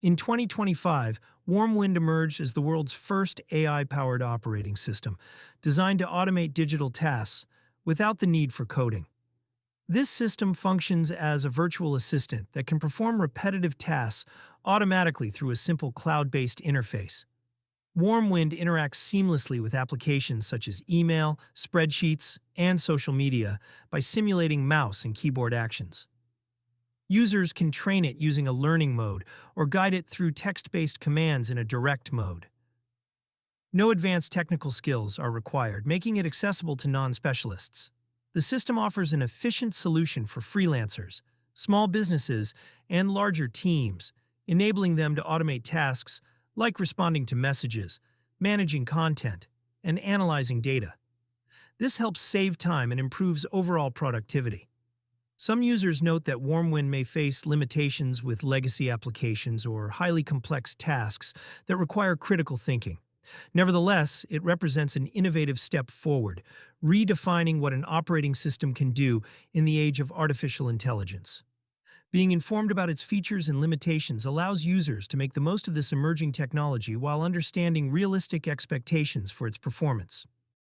In 2025, Warmwind emerged as the world's first AI-powered operating system, designed to automate digital tasks without the need for coding. This system functions as a virtual assistant that can perform repetitive tasks automatically through a simple cloud-based interface. Warmwind interacts seamlessly with applications such as email, spreadsheets, and social media by simulating mouse and keyboard actions. Users can train it using a learning mode or guide it through text-based commands in a direct mode. No advanced technical skills are required, making it accessible to non-specialists. The system offers an efficient solution for freelancers, small businesses, and larger teams, enabling them to automate tasks like responding to messages, managing content, and analyzing data. This helps save time and improves overall productivity. Some users note that Warmwind may face limitations with legacy applications or highly complex tasks that require critical thinking. Nevertheless, it represents an innovative step forward, redefining what an operating system can do in the age of artificial intelligence. Being informed about its features and limitations allows users to make the most of this emerging technology while understanding realistic expectations for its performance.